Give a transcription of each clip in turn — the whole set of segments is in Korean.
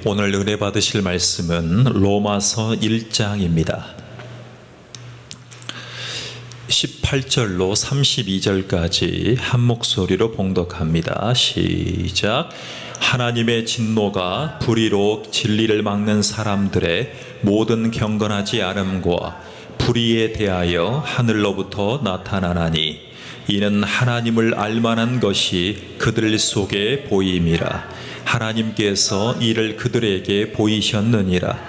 오늘 은혜 받으실 말씀은 로마서 1장입니다. 18절로 32절까지 한 목소리로 봉독합니다. 시작. 하나님의 진노가 불의로 진리를 막는 사람들의 모든 경건하지 않음과 불의에 대하여 하늘로부터 나타나나니 이는 하나님을 알만한 것이 그들 속에 보임이라. 하나님께서 이를 그들에게 보이셨느니라.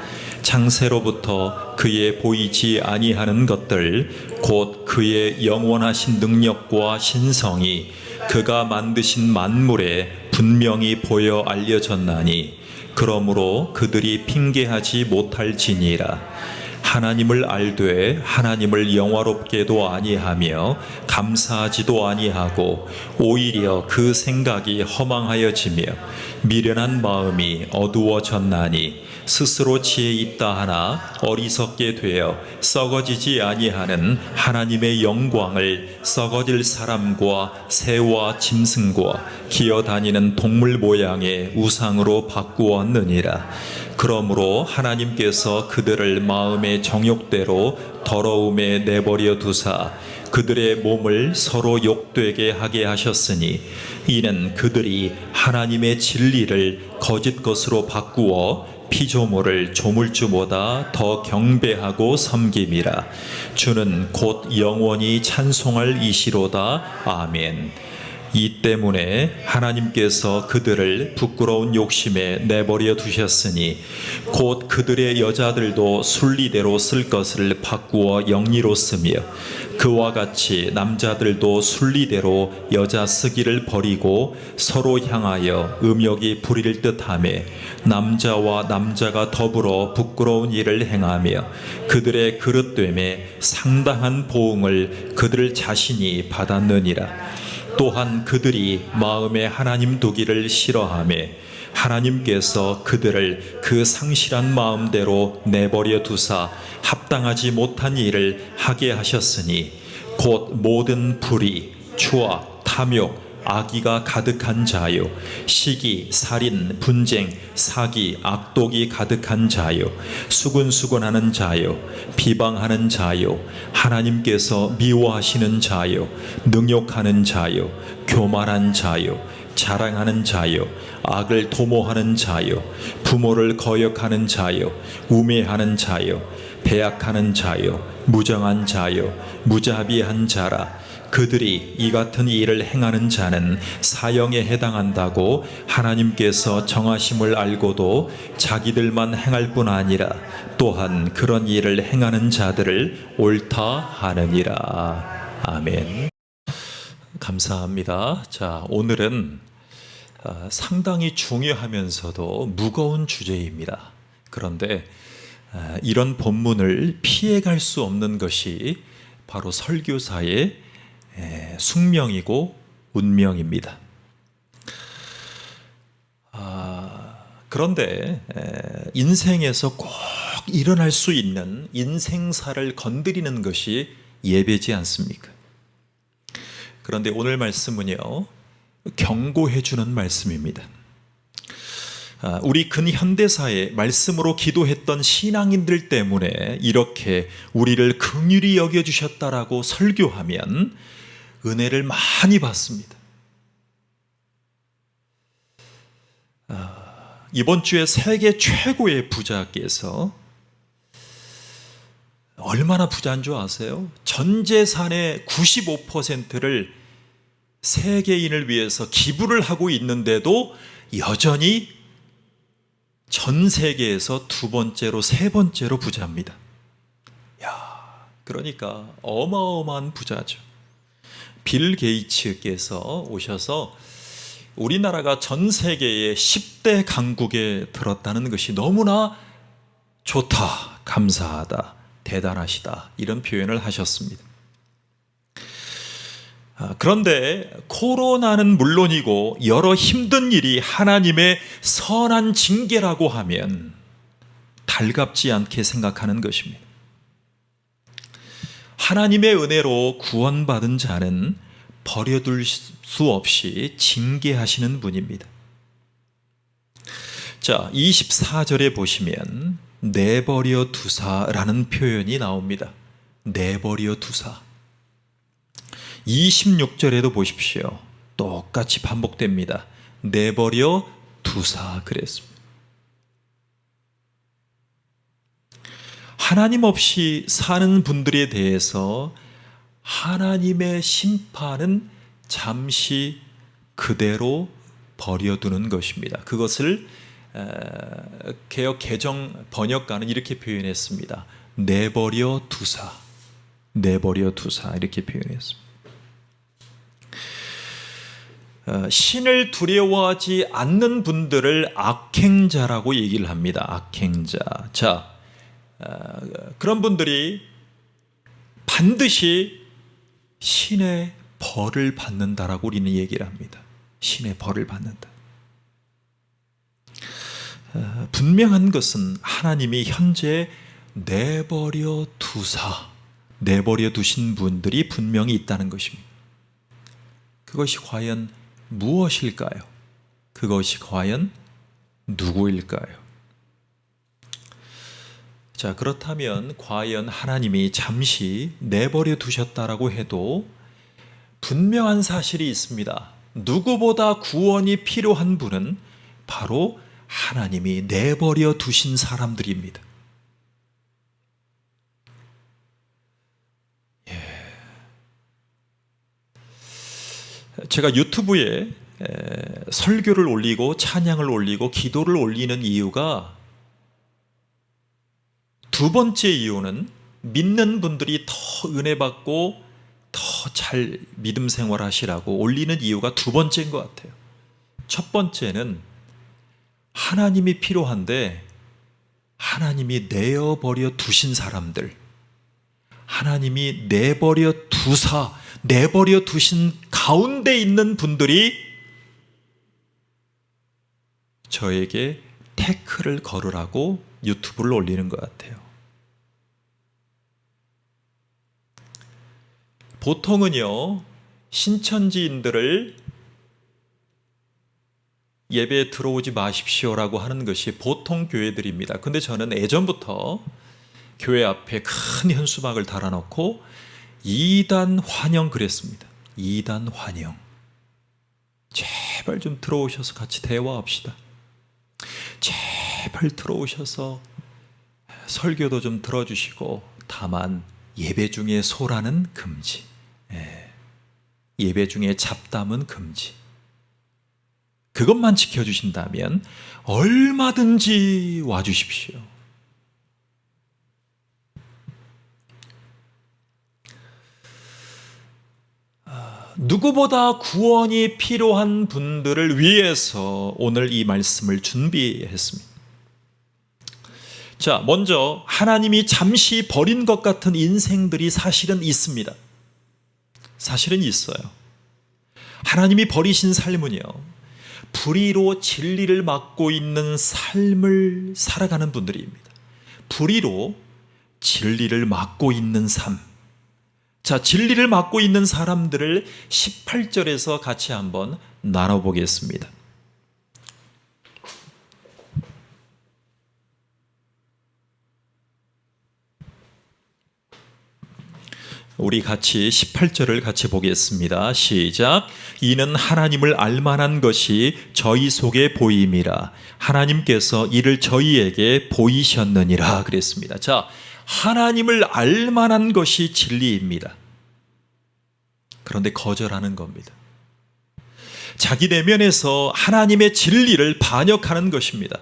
창세로부터 그의 보이지 아니하는 것들 곧 그의 영원하신 능력과 신성이 그가 만드신 만물에 분명히 보여 알려졌나니 그러므로 그들이 핑계하지 못할지니라. 하나님을 알되 하나님을 영화롭게도 아니하며 감사하지도 아니하고 오히려 그 생각이 허망하여지며 미련한 마음이 어두워졌나니 스스로 지혜 있다 하나 어리석게 되어 썩어지지 아니하는 하나님의 영광을 썩어질 사람과 새와 짐승과 기어다니는 동물 모양의 우상으로 바꾸었느니라. 그러므로 하나님께서 그들을 마음의 정욕대로 더러움에 내버려 두사 그들의 몸을 서로 욕되게 하게 하셨으니 이는 그들이 하나님의 진리를 거짓 것으로 바꾸어 피조물을 조물주보다 더 경배하고 섬김이라. 주는 곧 영원히 찬송할 이시로다. 아멘. 이 때문에 하나님께서 그들을 부끄러운 욕심에 내버려 두셨으니 곧 그들의 여자들도 순리대로 쓸 것을 바꾸어 영리로 쓰며 그와 같이 남자들도 순리대로 여자 쓰기를 버리고 서로 향하여 음욕이 부릴 듯하며 남자와 남자가 더불어 부끄러운 일을 행하며 그들의 그릇됨에 상당한 보응을 그들 자신이 받았느니라. 또한 그들이 마음에 하나님 두기를 싫어하며 하나님께서 그들을 그 상실한 마음대로 내버려 두사 합당하지 못한 일을 하게 하셨으니 곧 모든 불의, 추악, 탐욕, 악의가 가득한 자요 시기, 살인, 분쟁, 사기, 악독이 가득한 자요 수근수근하는 자요 비방하는 자요 하나님께서 미워하시는 자요 능욕하는 자요 교만한 자요 자랑하는 자요 악을 도모하는 자요 부모를 거역하는 자요 우매하는 자요 배약하는 자요 무정한 자요 무자비한 자라. 그들이 이 같은 일을 행하는 자는 사형에 해당한다고 하나님께서 정하심을 알고도 자기들만 행할 뿐 아니라 또한 그런 일을 행하는 자들을 옳다 하느니라. 아멘. 감사합니다. 자, 오늘은 상당히 중요하면서도 무거운 주제입니다. 그런데 이런 본문을 피해갈 수 없는 것이 바로 설교사의 숙명이고 운명입니다. 그런데 인생에서 꼭 일어날 수 있는 인생사를 건드리는 것이 예배지 않습니까? 그런데 오늘 말씀은요, 경고해 주는 말씀입니다. 우리 근현대사에 말씀으로 기도했던 신앙인들 때문에 이렇게 우리를 긍휼히 여겨주셨다라고 설교하면 은혜를 많이 받습니다. 이번 주에 세계 최고의 부자께서 얼마나 부자인 줄 아세요? 전 재산의 95%를 세계인을 위해서 기부를 하고 있는데도 여전히 전 세계에서 두 번째로 세 번째로 부자입니다. 그러니까 어마어마한 부자죠. 빌 게이츠께서 오셔서 우리나라가 전 세계의 10대 강국에 들었다는 것이 너무나 좋다, 감사하다, 대단하시다 이런 표현을 하셨습니다. 그런데 코로나는 물론이고 여러 힘든 일이 하나님의 선한 징계라고 하면 달갑지 않게 생각하는 것입니다. 하나님의 은혜로 구원받은 자는 버려둘 수 없이 징계하시는 분입니다. 자, 24절에 보시면 내버려 두사라는 표현이 나옵니다. 내버려 두사. 26절에도 보십시오. 똑같이 반복됩니다. 내버려 두사 그랬습니다. 하나님 없이 사는 분들에 대해서 하나님의 심판은 잠시 그대로 버려두는 것입니다. 그것을 개역 개정 번역가는 이렇게 표현했습니다. 내버려 두사, 내버려 두사 이렇게 표현했습니다. 신을 두려워하지 않는 분들을 악행자라고 얘기를 합니다. 악행자. 자, 그런 분들이 반드시 신의 벌을 받는다라고 우리는 얘기를 합니다. 신의 벌을 받는다. 분명한 것은 하나님이 현재 내버려 두사, 내버려 두신 분들이 분명히 있다는 것입니다. 그것이 과연 무엇일까요? 그것이 과연 누구일까요? 자, 그렇다면 과연 하나님이 잠시 내버려 두셨다라고 해도 분명한 사실이 있습니다. 누구보다 구원이 필요한 분은 바로 하나님이 내버려 두신 사람들입니다. 제가 유튜브에 설교를 올리고 찬양을 올리고 기도를 올리는 이유가, 두 번째 이유는 믿는 분들이 더 은혜 받고 더 잘 믿음 생활하시라고 올리는 이유가 두 번째인 것 같아요. 첫 번째는 하나님이 필요한데 하나님이 내어버려 두신 사람들, 하나님이 내버려 두신 가운데 있는 분들이 저에게 태클을 걸으라고 유튜브를 올리는 것 같아요. 보통은요, 신천지인들을 예배에 들어오지 마십시오라고 하는 것이 보통 교회들입니다. 근데 저는 예전부터 교회 앞에 큰 현수막을 달아놓고 2단 환영 그랬습니다. 2단 환영. 제발 좀 들어오셔서 같이 대화합시다. 제발 들어오셔서 설교도 좀 들어주시고, 다만 예배 중에 소란은 금지, 예배 중에 잡담은 금지. 그것만 지켜주신다면 얼마든지 와주십시오. 누구보다 구원이 필요한 분들을 위해서 오늘 이 말씀을 준비했습니다. 자, 먼저 하나님이 잠시 버린 것 같은 인생들이 사실은 있습니다. 사실은 있어요. 하나님이 버리신 삶은요, 불의로 진리를 막고 있는 삶을 살아가는 분들입니다. 불의로 진리를 막고 있는 삶. 자, 진리를 막고 있는 사람들을 18절에서 같이 한번 나눠보겠습니다. 우리 같이 18절을 같이 보겠습니다. 시작. 이는 하나님을 알만한 것이 저희 속에 보임이라. 하나님께서 이를 저희에게 보이셨느니라 그랬습니다. 자, 하나님을 알만한 것이 진리입니다. 그런데 거절하는 겁니다. 자기 내면에서 하나님의 진리를 반역하는 것입니다.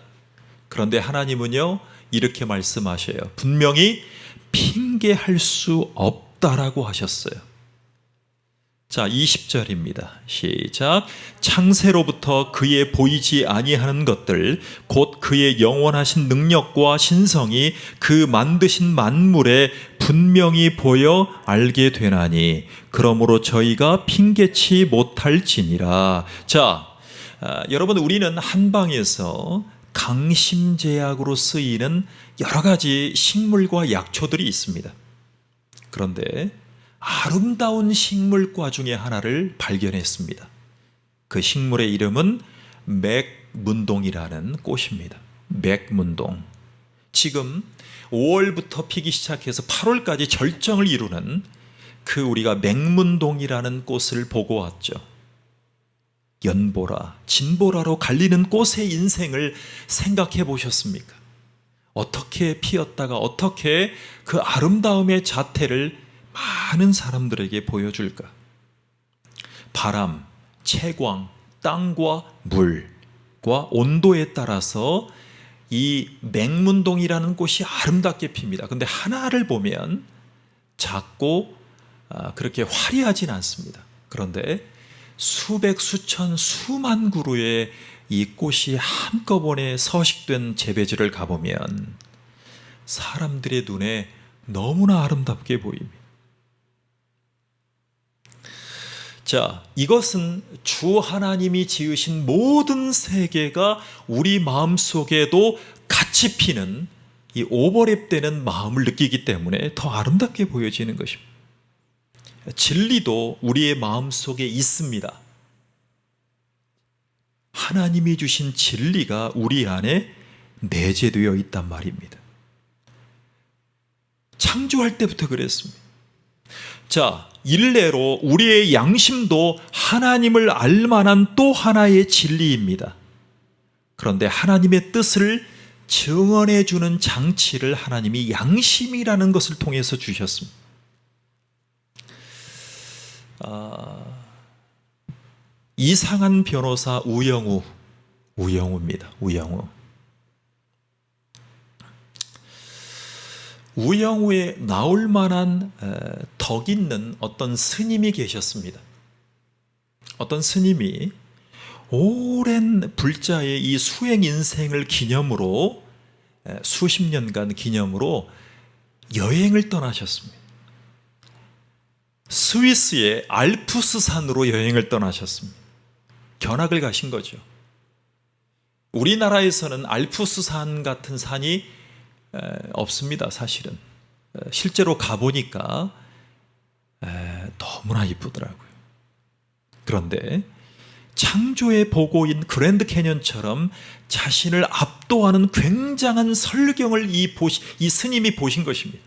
그런데 하나님은요, 이렇게 말씀하셔요. 분명히 핑계할 수 없다라고 하셨어요. 자, 20절입니다. 시작. 창세로부터 그의 보이지 아니하는 것들 곧 그의 영원하신 능력과 신성이 그 만드신 만물에 분명히 보여 알게 되나니 그러므로 저희가 핑계치 못할지니라. 자, 여러분, 우리는 한방에서 강심제약으로 쓰이는 여러 가지 식물과 약초들이 있습니다. 그런데 아름다운 식물과 중에 하나를 발견했습니다. 그 식물의 이름은 맥문동이라는 꽃입니다. 맥문동. 지금 5월부터 피기 시작해서 8월까지 절정을 이루는 그 우리가 맥문동이라는 꽃을 보고 왔죠. 연보라, 진보라로 갈리는 꽃의 인생을 생각해 보셨습니까? 어떻게 피었다가 어떻게 그 아름다움의 자태를 많은 사람들에게 보여줄까? 바람, 채광, 땅과 물과 온도에 따라서 이 맥문동이라는 꽃이 아름답게 핍니다. 근데 하나를 보면 작고 그렇게 화려하진 않습니다. 그런데 수백, 수천, 수만 그루의 이 꽃이 한꺼번에 서식된 재배지를 가보면 사람들의 눈에 너무나 아름답게 보입니다. 자, 이것은 주 하나님이 지으신 모든 세계가 우리 마음속에도 같이 피는 이 오버랩되는 마음을 느끼기 때문에 더 아름답게 보여지는 것입니다. 진리도 우리의 마음속에 있습니다. 하나님이 주신 진리가 우리 안에 내재되어 있단 말입니다. 창조할 때부터 그랬습니다. 자, 일례로 우리의 양심도 하나님을 알만한 또 하나의 진리입니다. 그런데 하나님의 뜻을 증언해 주는 장치를 하나님이 양심이라는 것을 통해서 주셨습니다. 이상한 변호사 우영우입니다. 우영우에 나올 만한 덕 있는 어떤 스님이 계셨습니다. 어떤 스님이 오랜 불자의 이 수행 인생을 기념으로 수십 년간 기념으로 여행을 떠나셨습니다. 스위스의 알프스산으로 여행을 떠나셨습니다. 견학을 가신 거죠. 우리나라에서는 알프스산 같은 산이 없습니다. 사실은 실제로 가보니까 너무나 이쁘더라고요. 그런데 창조의 보고인 그랜드 캐년처럼 자신을 압도하는 굉장한 설경을 이 스님이 보신 것입니다.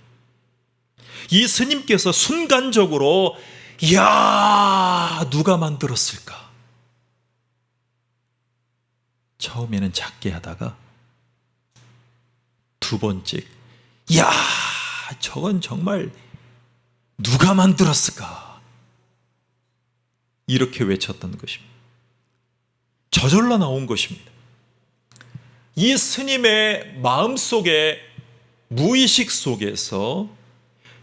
이 스님께서 순간적으로 이야, 누가 만들었을까? 처음에는 작게 하다가 두 번째, 이야, 저건 정말 누가 만들었을까? 이렇게 외쳤던 것입니다. 저절로 나온 것입니다. 이 스님의 마음속에 무의식 속에서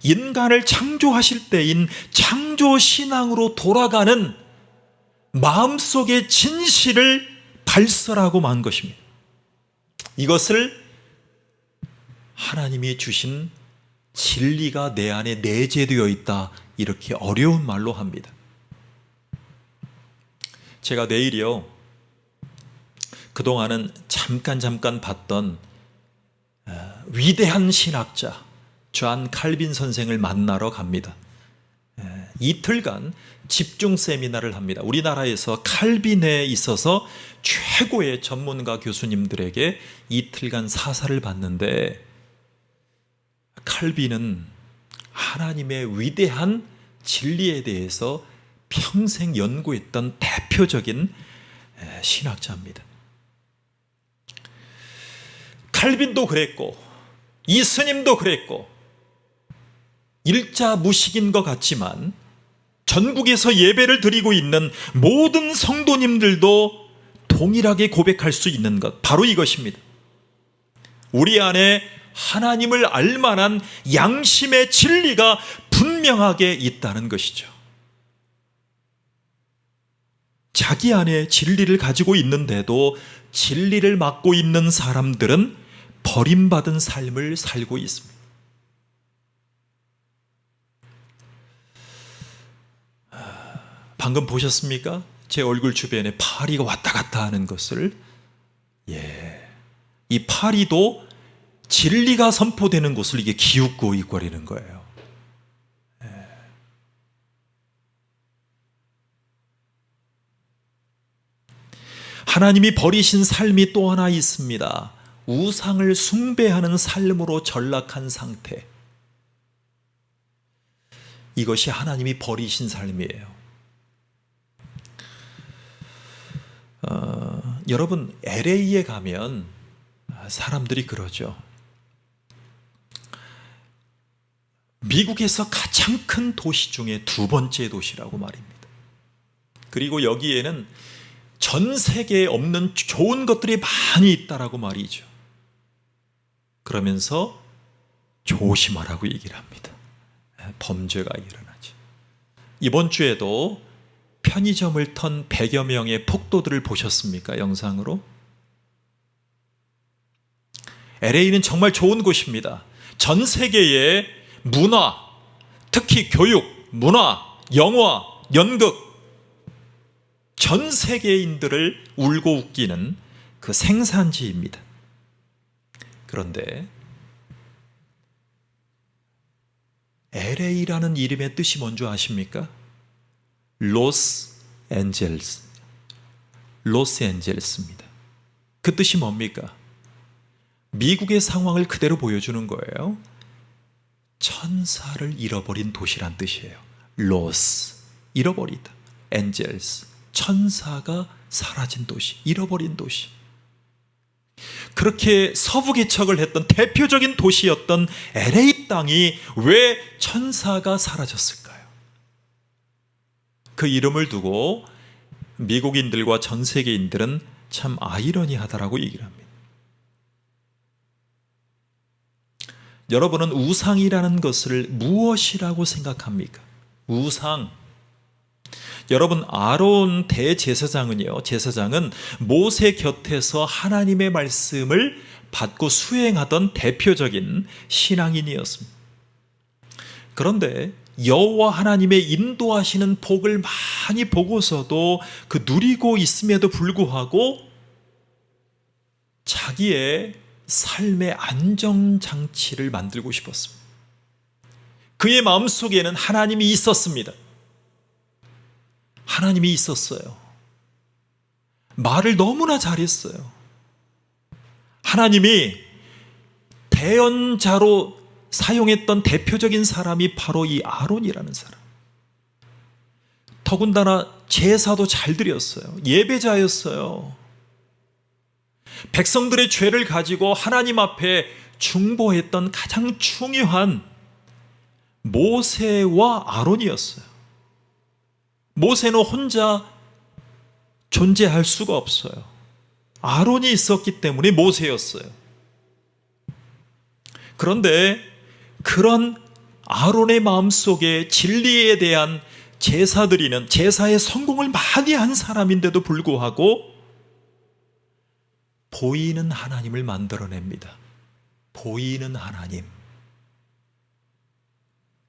인간을 창조하실 때인 창조신앙으로 돌아가는 마음속의 진실을 발설하고 만 것입니다. 이것을 하나님이 주신 진리가 내 안에 내재되어 있다, 이렇게 어려운 말로 합니다. 제가 내일이요, 그동안은 잠깐 봤던 위대한 신학자 존 칼빈 선생을 만나러 갑니다. 이틀간 집중 세미나를 합니다. 우리나라에서 칼빈에 있어서 최고의 전문가 교수님들에게 이틀간 사사를 받는데, 칼빈은 하나님의 위대한 진리에 대해서 평생 연구했던 대표적인 신학자입니다. 칼빈도 그랬고 이 스님도 그랬고 일자무식인 것 같지만 전국에서 예배를 드리고 있는 모든 성도님들도 동일하게 고백할 수 있는 것, 바로 이것입니다. 우리 안에 하나님을 알만한 양심의 진리가 분명하게 있다는 것이죠. 자기 안에 진리를 가지고 있는데도 진리를 맡고 있는 사람들은 버림받은 삶을 살고 있습니다. 방금 보셨습니까? 제 얼굴 주변에 파리가 왔다 갔다 하는 것을. 이 파리도 진리가 선포되는 곳을 이게 기웃고 이거리는 거예요. 하나님이 버리신 삶이 또 하나 있습니다. 우상을 숭배하는 삶으로 전락한 상태. 이것이 하나님이 버리신 삶이에요. 여러분, LA에 가면 사람들이 그러죠. 미국에서 가장 큰 도시 중에 두 번째 도시라고 말입니다. 그리고 여기에는 전 세계에 없는 좋은 것들이 많이 있다라고 말이죠. 그러면서 조심하라고 얘기를 합니다. 범죄가 일어나죠. 이번 주에도 편의점을 턴 100여 명의 폭도들을 보셨습니까? 영상으로. LA는 정말 좋은 곳입니다. 전 세계의 문화, 특히 교육, 문화, 영화, 연극, 전 세계인들을 울고 웃기는 그 생산지입니다. 그런데 LA라는 이름의 뜻이 뭔지 아십니까? 로스앤젤레스입니다. 그 뜻이 뭡니까? 미국의 상황을 그대로 보여주는 거예요. 천사를 잃어버린 도시란 뜻이에요. 로스, 잃어버리다. 엔젤스, 천사가 사라진 도시, 잃어버린 도시. 그렇게 서부 개척을 했던 대표적인 도시였던 LA 땅이 왜 천사가 사라졌을까요? 그 이름을 두고 미국인들과 전 세계인들은 참 아이러니하다라고 얘기를 합니다. 여러분은 우상이라는 것을 무엇이라고 생각합니까? 우상. 여러분, 아론 대제사장은요, 제사장은 모세 곁에서 하나님의 말씀을 받고 수행하던 대표적인 신앙인이었습니다. 그런데 여호와 하나님의 인도하시는 복을 많이 보고서도 그 누리고 있음에도 불구하고 자기의 삶의 안정장치를 만들고 싶었습니다. 그의 마음속에는 하나님이 있었습니다. 하나님이 있었어요. 말을 너무나 잘했어요. 하나님이 대언자로 사용했던 대표적인 사람이 바로 이 아론이라는 사람. 더군다나 제사도 잘 드렸어요. 예배자였어요. 백성들의 죄를 가지고 하나님 앞에 중보했던 가장 중요한 모세와 아론이었어요. 모세는 혼자 존재할 수가 없어요. 아론이 있었기 때문에 모세였어요. 그런데 그런 아론의 마음속에 진리에 대한 제사드리는 제사의 성공을 많이 한 사람인데도 불구하고 보이는 하나님을 만들어냅니다. 보이는 하나님.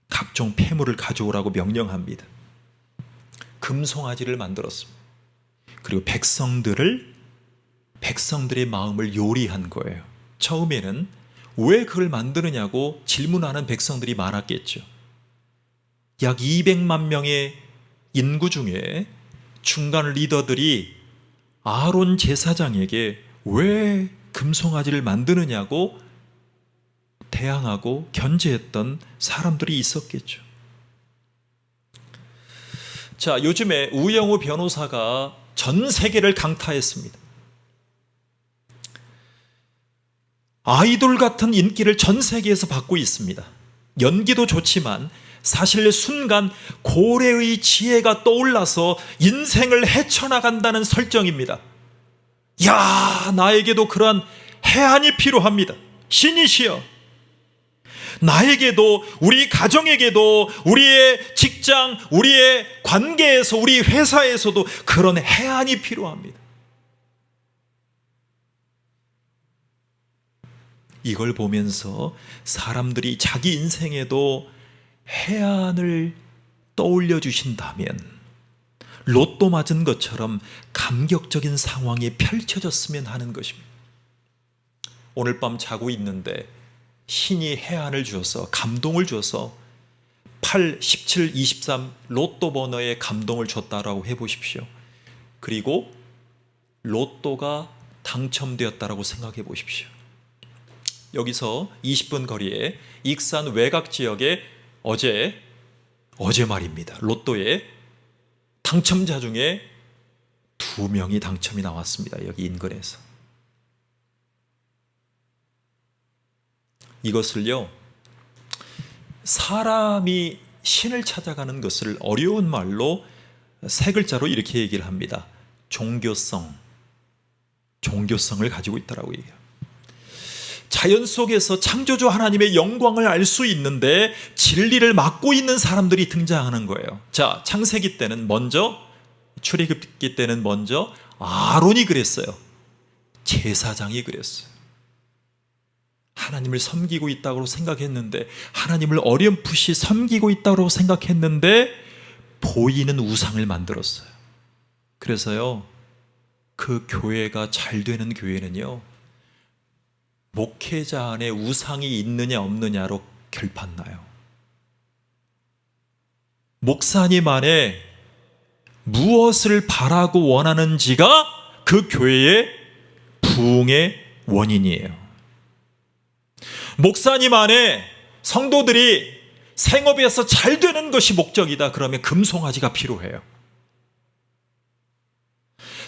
각종 폐물을 가져오라고 명령합니다. 금송아지를 만들었습니다. 그리고 백성들의 마음을 요리한 거예요. 처음에는 왜 그걸 만드느냐고 질문하는 백성들이 많았겠죠. 약 200만 명의 인구 중에 중간 리더들이 아론 제사장에게 왜 금송아지를 만드느냐고 대항하고 견제했던 사람들이 있었겠죠. 자, 요즘에 우영우 변호사가 전 세계를 강타했습니다. 아이돌 같은 인기를 전 세계에서 받고 있습니다. 연기도 좋지만 사실 순간 고래의 지혜가 떠올라서 인생을 헤쳐나간다는 설정입니다. 야, 나에게도 그러한 해안이 필요합니다. 신이시여, 나에게도, 우리 가정에게도, 우리의 직장, 우리의 관계에서, 우리 회사에서도 그런 해안이 필요합니다. 이걸 보면서 사람들이 자기 인생에도 해안을 떠올려 주신다면 로또 맞은 것처럼 감격적인 상황이 펼쳐졌으면 하는 것입니다. 오늘 밤 자고 있는데 신이 해안을 주어서, 감동을 줘서 8, 17, 23 로또 번호에 감동을 줬다라고 해보십시오. 그리고 로또가 당첨되었다라고 생각해 보십시오. 여기서 20분 거리에 익산 외곽 지역에 어제 말입니다. 로또에 당첨자 중에 2명이 당첨이 나왔습니다. 여기 인근에서. 이것을요, 사람이 신을 찾아가는 것을 어려운 말로 세 글자로 이렇게 얘기를 합니다. 종교성을 가지고 있다라고 얘기해요. 자연 속에서 창조주 하나님의 영광을 알 수 있는데 진리를 막고 있는 사람들이 등장하는 거예요. 자, 창세기 때는 먼저, 출애굽기 때는 먼저 아론이 그랬어요. 제사장이 그랬어요. 하나님을 섬기고 있다고 생각했는데, 하나님을 어렴풋이 섬기고 있다고 생각했는데 보이는 우상을 만들었어요. 그래서요, 그 교회가 잘 되는 교회는요, 목회자 안에 우상이 있느냐 없느냐로 결판나요. 목사님 안에 무엇을 바라고 원하는지가 그 교회의 부흥의 원인이에요. 목사님 안에 성도들이 생업에서 잘 되는 것이 목적이다. 그러면 금송아지가 필요해요.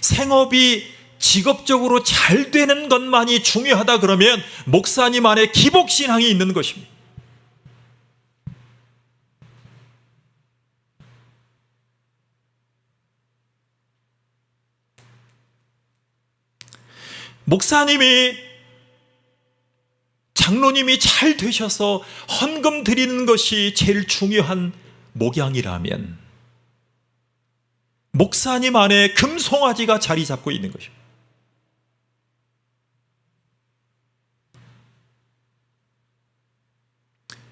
생업이 직업적으로 잘 되는 것만이 중요하다 그러면 목사님 안에 기복신앙이 있는 것입니다. 목사님이, 장로님이 잘 되셔서 헌금 드리는 것이 제일 중요한 목양이라면 목사님 안에 금송아지가 자리 잡고 있는 것입니다.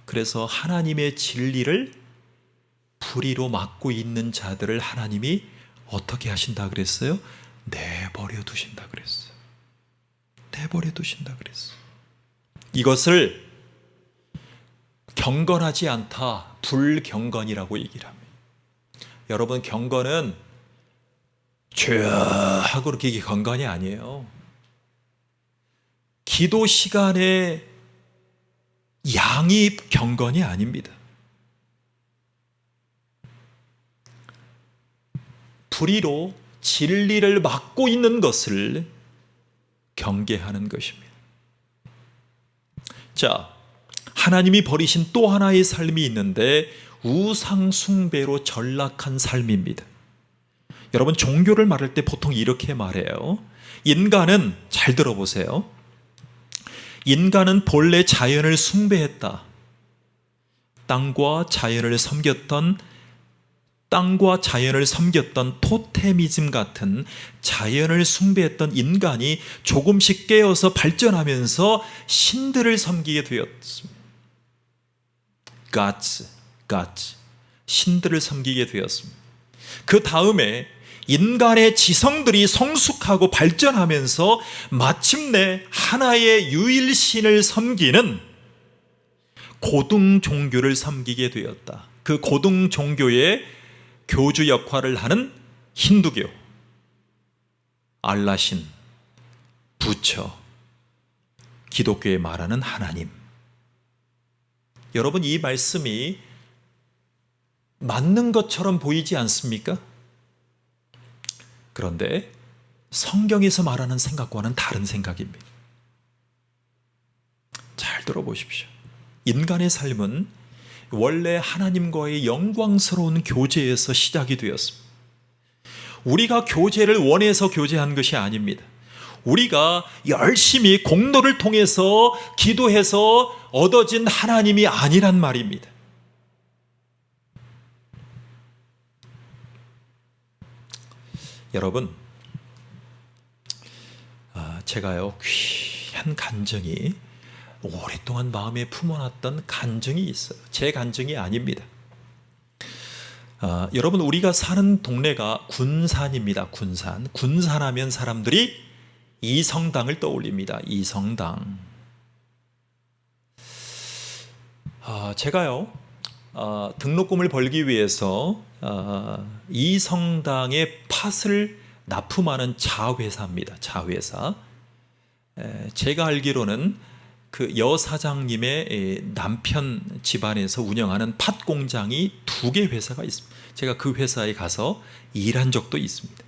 그래서 하나님의 진리를 불의로 막고 있는 자들을 하나님이 어떻게 하신다 그랬어요? 내버려 두신다 그랬어요. 내버려 두신다 그랬어요. 이것을 경건하지 않다, 불경건이라고 얘기를 합니다. 여러분, 경건은 쫙 그렇게 경건이 아니에요. 기도 시간에 양이 경건이 아닙니다. 불의로 진리를 막고 있는 것을 경계하는 것입니다. 자, 하나님이 버리신 또 하나의 삶이 있는데 우상 숭배로 전락한 삶입니다. 여러분, 종교를 말할 때 보통 이렇게 말해요. 인간은, 잘 들어보세요, 인간은 본래 자연을 숭배했다. 땅과 자연을 섬겼던 토테미즘 같은 자연을 숭배했던 인간이 조금씩 깨어서 발전하면서 신들을 섬기게 되었습니다. gods, 신들을 섬기게 되었습니다. 그 다음에 인간의 지성들이 성숙하고 발전하면서 마침내 하나의 유일신을 섬기는 고등 종교를 섬기게 되었다. 그 고등 종교의 교주 역할을 하는 힌두교, 알라신, 부처, 기독교에 말하는 하나님. 여러분, 이 말씀이 맞는 것처럼 보이지 않습니까? 그런데 성경에서 말하는 생각과는 다른 생각입니다. 잘 들어보십시오. 인간의 삶은 원래 하나님과의 영광스러운 교제에서 시작이 되었습니다. 우리가 교제를 원해서 교제한 것이 아닙니다. 우리가 열심히 공로를 통해서 기도해서 얻어진 하나님이 아니란 말입니다. 여러분, 제가요, 귀한 간증이, 오랫동안 마음에 품어놨던 간증이 있어요. 제 간증이 아닙니다. 여러분, 우리가 사는 동네가 군산입니다. 군산하면 사람들이 이성당을 떠올립니다. 이성당. 제가요, 등록금을 벌기 위해서 이성당의 팥을 납품하는 자회사입니다. 자회사. 제가 알기로는 그 여사장님의 남편 집안에서 운영하는 팥 공장이 2개 회사가 있습니다. 제가 그 회사에 가서 일한 적도 있습니다.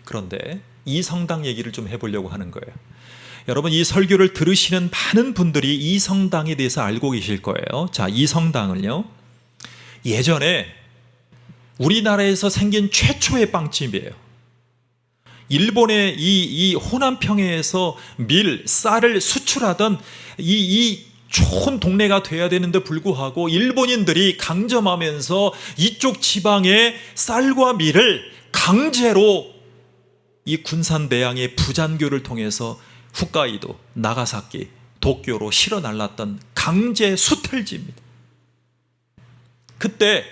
그런데 이 성당 얘기를 좀 해보려고 하는 거예요. 여러분, 이 설교를 들으시는 많은 분들이 이 성당에 대해서 알고 계실 거예요. 자, 이 성당을요, 예전에 우리나라에서 생긴 최초의 빵집이에요. 일본의 이 호남평해에서 밀, 쌀을 수출하던 이 좋은 동네가 돼야 되는데 불구하고 일본인들이 강점하면서 이쪽 지방의 쌀과 밀을 강제로 이 군산 내양의 부잔교를 통해서 홋카이도, 나가사키, 도쿄로 실어 날랐던 강제 수탈지입니다. 그때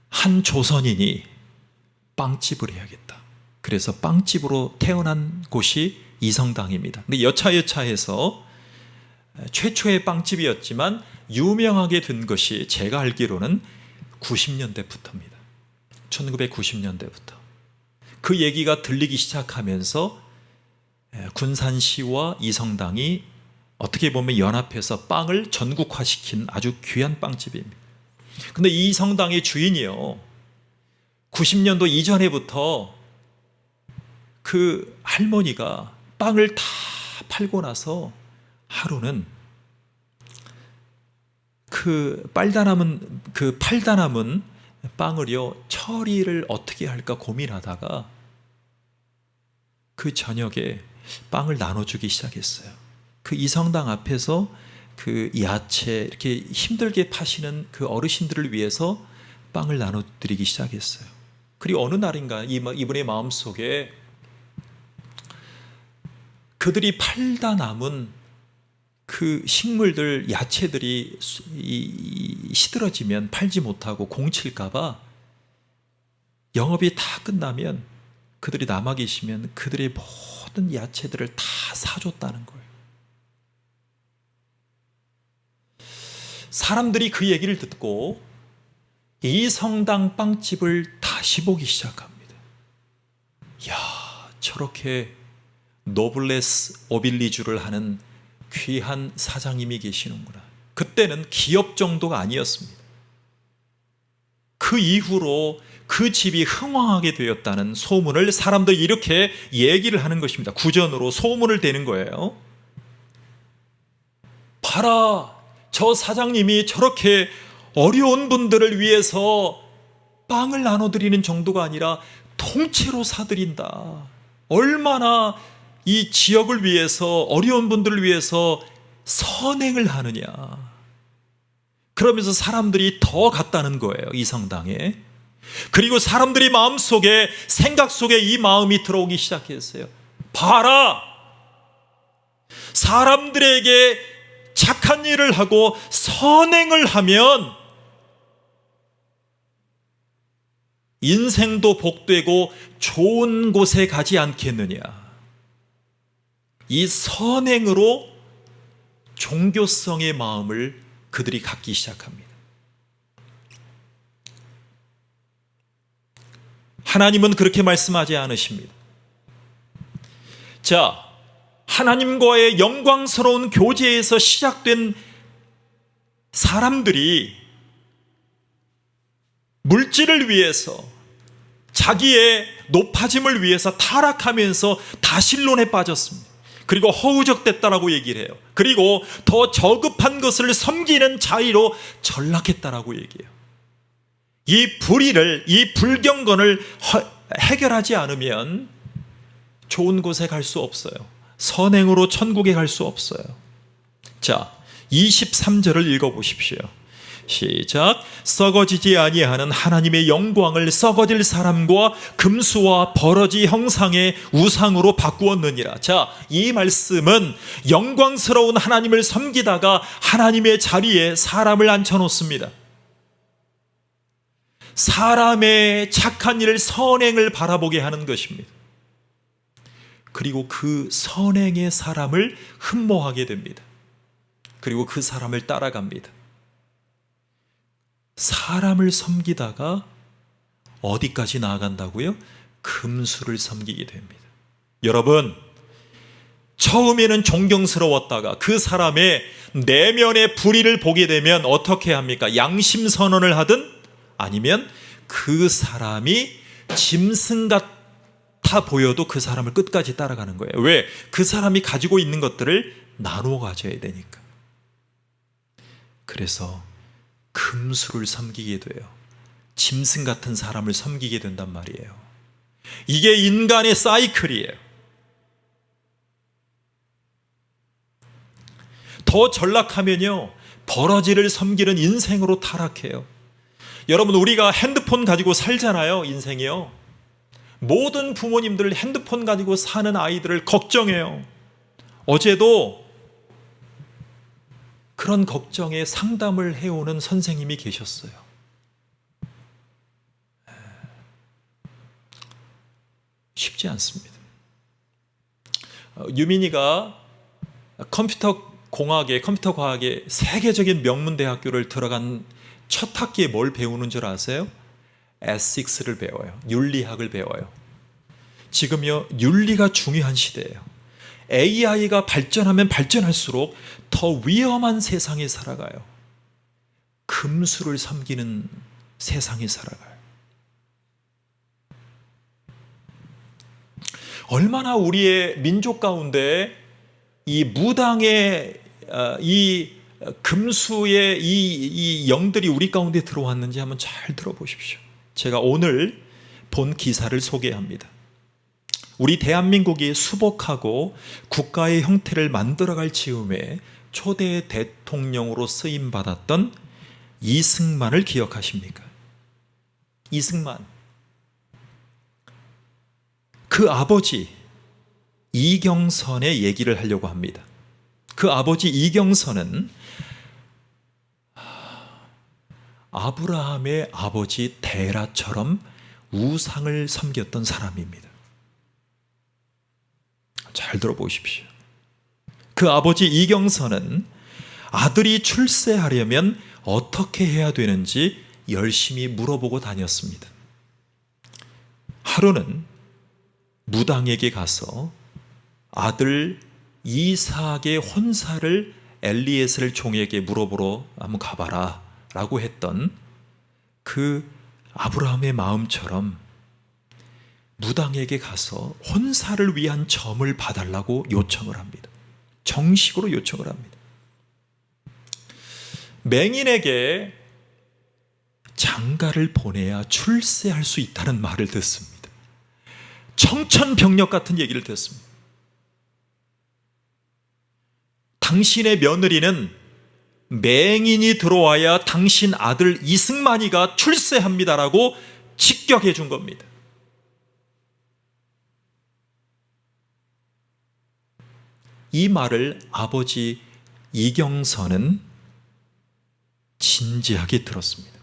한 조선인이 빵집을 해야겠다. 그래서 빵집으로 태어난 곳이 이 성당입니다. 근데 여차여차해서 최초의 빵집이었지만 유명하게 된 것이 제가 알기로는 90년대부터입니다. 1990년대부터. 그 얘기가 들리기 시작하면서 군산시와 이 성당이 어떻게 보면 연합해서 빵을 전국화시킨 아주 귀한 빵집입니다. 근데 이 성당의 주인이요, 90년도 이전에부터 그 할머니가 빵을 다 팔고 나서 하루는 그 팔다 남은 빵을요, 처리를 어떻게 할까 고민하다가 그 저녁에 빵을 나눠주기 시작했어요. 그 이성당 앞에서 그 야채 이렇게 힘들게 파시는 그 어르신들을 위해서 빵을 나눠드리기 시작했어요. 그리고 어느 날인가 이분의 마음속에 그들이 팔다 남은 그 식물들, 야채들이 시들어지면 팔지 못하고 공칠까봐 영업이 다 끝나면 그들이 남아 계시면 그들의 모든 야채들을 다 사줬다는 거예요. 사람들이 그 얘기를 듣고 이 성당 빵집을 다시 보기 시작합니다. 야, 저렇게 노블레스 오빌리주를 하는 귀한 사장님이 계시는구나. 그때는 기업 정도가 아니었습니다. 그 이후로 그 집이 흥왕하게 되었다는 소문을 사람들이 이렇게 얘기를 하는 것입니다. 구전으로 소문을 대는 거예요. 봐라, 저 사장님이 저렇게 어려운 분들을 위해서 빵을 나눠드리는 정도가 아니라 통째로 사드린다. 얼마나 이 지역을 위해서, 어려운 분들을 위해서 선행을 하느냐. 그러면서 사람들이 더 갔다는 거예요, 이 성당에. 그리고 사람들이 마음속에, 생각 속에 이 마음이 들어오기 시작했어요. 봐라, 사람들에게 착한 일을 하고 선행을 하면 인생도 복되고 좋은 곳에 가지 않겠느냐. 이 선행으로 종교성의 마음을 그들이 갖기 시작합니다. 하나님은 그렇게 말씀하지 않으십니다. 자, 하나님과의 영광스러운 교제에서 시작된 사람들이 물질을 위해서, 자기의 높아짐을 위해서 타락하면서 다신론에 빠졌습니다. 그리고 허우적댔다라고 얘기를 해요. 그리고 더 저급한 것을 섬기는 자의로 전락했다라고 얘기해요. 이 불의를, 이 불경건을 해결하지 않으면 좋은 곳에 갈 수 없어요. 선행으로 천국에 갈 수 없어요. 자, 23절을 읽어보십시오. 시작. 썩어지지 아니하는 하나님의 영광을 썩어질 사람과 금수와 버러지 형상의 우상으로 바꾸었느니라. 자, 이 말씀은 영광스러운 하나님을 섬기다가 하나님의 자리에 사람을 앉혀놓습니다. 사람의 착한 일, 선행을 바라보게 하는 것입니다. 그리고 그 선행의 사람을 흠모하게 됩니다. 그리고 그 사람을 따라갑니다. 사람을 섬기다가 어디까지 나아간다고요? 금수를 섬기게 됩니다. 여러분, 처음에는 존경스러웠다가 그 사람의 내면의 불의를 보게 되면 어떻게 합니까? 양심 선언을 하든 아니면 그 사람이 짐승 같아 보여도 그 사람을 끝까지 따라가는 거예요. 왜? 그 사람이 가지고 있는 것들을 나누어 가져야 되니까. 그래서 금수를 섬기게 돼요. 짐승 같은 사람을 섬기게 된단 말이에요. 이게 인간의 사이클이에요. 더 전락하면요, 버러지를 섬기는 인생으로 타락해요. 여러분, 우리가 핸드폰 가지고 살잖아요. 인생이요. 모든 부모님들 핸드폰 가지고 사는 아이들을 걱정해요. 어제도 그런 걱정에 상담을 해오는 선생님이 계셨어요. 쉽지 않습니다. 유민이가 컴퓨터 과학의 세계적인 명문 대학교를 들어간 첫 학기에 뭘 배우는 줄 아세요? 에식스를 배워요. 윤리학을 배워요. 지금요, 윤리가 중요한 시대예요. AI가 발전하면 발전할수록 더 위험한 세상에 살아가요. 금수를 섬기는 세상에 살아가요. 얼마나 우리의 민족 가운데 이 무당의 이 금수의 이 영들이 우리 가운데 들어왔는지 한번 잘 들어보십시오. 제가 오늘 본 기사를 소개합니다. 우리 대한민국이 수복하고 국가의 형태를 만들어갈 즈음에 초대 대통령으로 쓰임받았던 이승만을 기억하십니까? 이승만. 그 아버지 이경선의 얘기를 하려고 합니다. 그 아버지 이경선은 아브라함의 아버지 데라처럼 우상을 섬겼던 사람입니다. 잘 들어보십시오. 그 아버지 이경선은 아들이 출세하려면 어떻게 해야 되는지 열심히 물어보고 다녔습니다. 하루는 무당에게 가서 아들 이삭의 혼사를 엘리에셀 종에게 물어보러 한번 가봐라 라고 했던 그 아브라함의 마음처럼 무당에게 가서 혼사를 위한 점을 봐달라고 요청을 합니다. 정식으로 요청을 합니다. 맹인에게 장가를 보내야 출세할 수 있다는 말을 듣습니다. 청천벽력 같은 얘기를 듣습니다. 당신의 며느리는 맹인이 들어와야 당신 아들 이승만이가 출세합니다라고 직격해 준 겁니다. 이 말을 아버지 이경선은 진지하게 들었습니다.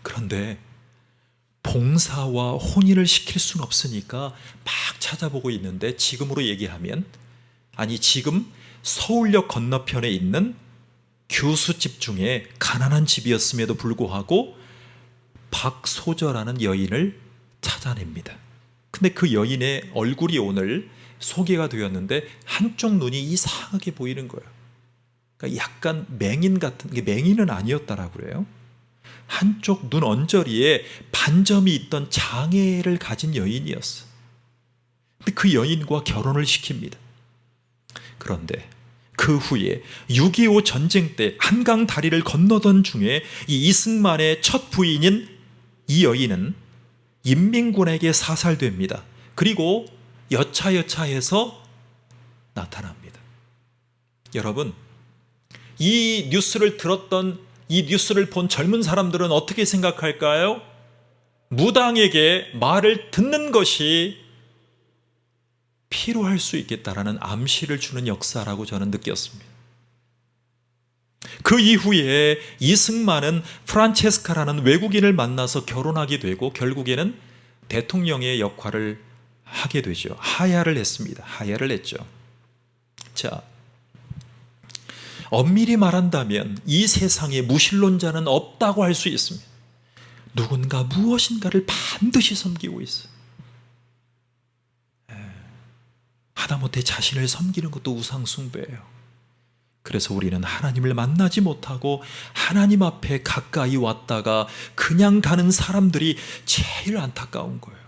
그런데 봉사와 혼인을 시킬 수는 없으니까 막 찾아보고 있는데, 지금으로 얘기하면, 아니 지금 서울역 건너편에 있는 교수집 중에 가난한 집이었음에도 불구하고 박소저라는 여인을 찾아냅니다. 근데 그 여인의 얼굴이 오늘 소개가 되었는데 한쪽 눈이 이상하게 보이는 거예요. 그러니까 약간 맹인 같은, 게 맹인은 아니었다라고 그래요. 한쪽 눈 언저리에 반점이 있던 장애를 가진 여인이었어. 근데 그 여인과 결혼을 시킵니다. 그런데 그 후에 6.25 전쟁 때 한강 다리를 건너던 중에 이 이승만의 첫 부인인 이 여인은 인민군에게 사살됩니다. 그리고 여차여차해서 나타납니다. 여러분, 이 뉴스를 본 젊은 사람들은 어떻게 생각할까요? 무당에게 말을 듣는 것이 필요할 수 있겠다라는 암시를 주는 역사라고 저는 느꼈습니다. 그 이후에 이승만은 프란체스카라는 외국인을 만나서 결혼하게 되고 결국에는 대통령의 역할을 하게 되죠. 하야를 했습니다. 하야를 했죠. 자, 엄밀히 말한다면 이 세상에 무신론자는 없다고 할 수 있습니다. 누군가 무엇인가를 반드시 섬기고 있어요. 하다못해 자신을 섬기는 것도 우상숭배예요. 그래서 우리는 하나님을 만나지 못하고 하나님 앞에 가까이 왔다가 그냥 가는 사람들이 제일 안타까운 거예요.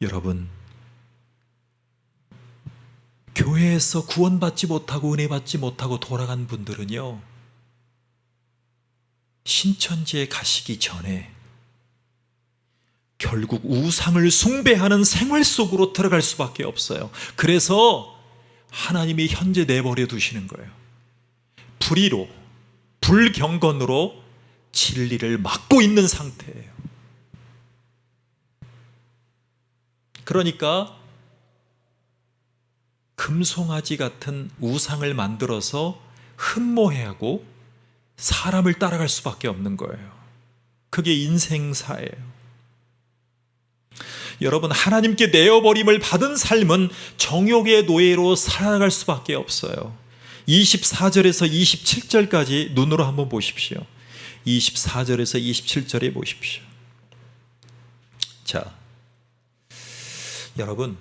여러분, 교회에서 구원받지 못하고 은혜 받지 못하고 돌아간 분들은요, 신천지에 가시기 전에 결국 우상을 숭배하는 생활 속으로 들어갈 수밖에 없어요. 그래서 하나님이 현재 내버려 두시는 거예요. 불의로, 불경건으로 진리를 막고 있는 상태예요. 그러니까 금송아지 같은 우상을 만들어서 흠모해하고 사람을 따라갈 수밖에 없는 거예요. 그게 인생사예요. 여러분, 하나님께 내어버림을 받은 삶은 정욕의 노예로 살아갈 수밖에 없어요. 24절에서 27절까지 눈으로 한번 보십시오. 24절에서 27절에 보십시오. 자, 여러분,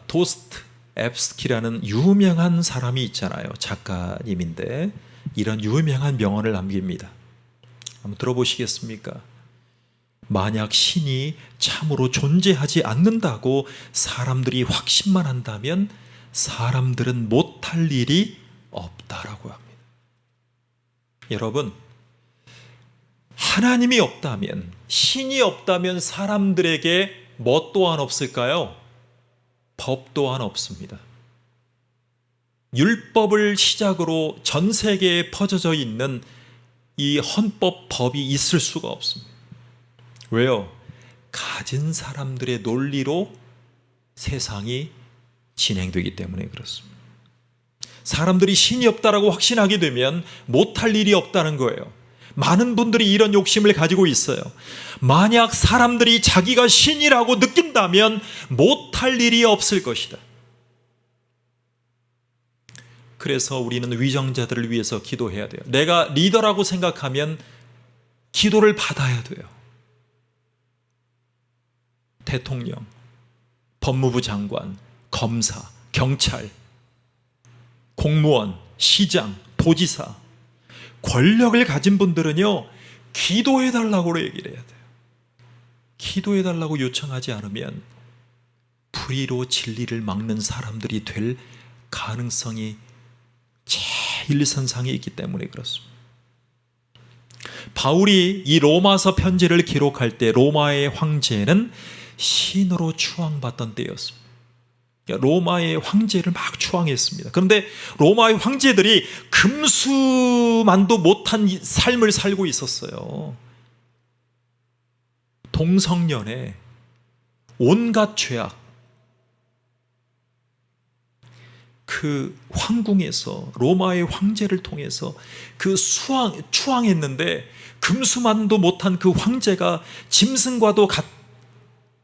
도스토옙스키라는 유명한 사람이 있잖아요. 작가님인데 이런 유명한 명언을 남깁니다. 한번 들어보시겠습니까? 만약 신이 참으로 존재하지 않는다고 사람들이 확신만 한다면 사람들은 못할 일이 없다라고 합니다. 여러분, 하나님이 없다면, 신이 없다면 사람들에게 뭐 또한 없을까요? 법 또한 없습니다. 율법을 시작으로 전 세계에 퍼져져 있는 이 헌법, 법이 있을 수가 없습니다. 왜요? 가진 사람들의 논리로 세상이 진행되기 때문에 그렇습니다. 사람들이 신이 없다라고 확신하게 되면 못할 일이 없다는 거예요. 많은 분들이 이런 욕심을 가지고 있어요. 만약 사람들이 자기가 신이라고 느낀다면 못할 일이 없을 것이다. 그래서 우리는 위정자들을 위해서 기도해야 돼요. 내가 리더라고 생각하면 기도를 받아야 돼요. 대통령, 법무부 장관, 검사, 경찰, 공무원, 시장, 도지사, 권력을 가진 분들은요, 기도해달라고 얘기를 해야 돼요. 기도해달라고 요청하지 않으면 불의로 진리를 막는 사람들이 될 가능성이 제일선상에 있기 때문에 그렇습니다. 바울이 이 로마서 편지를 기록할 때 로마의 황제는 신으로 추앙받던 때였습니다. 로마의 황제를 막 추앙했습니다. 그런데 로마의 황제들이 금수만도 못한 삶을 살고 있었어요. 동성연애, 온갖 죄악. 그 황궁에서 로마의 황제를 통해서 그 추앙했는데 금수만도 못한 그 황제가 짐승과도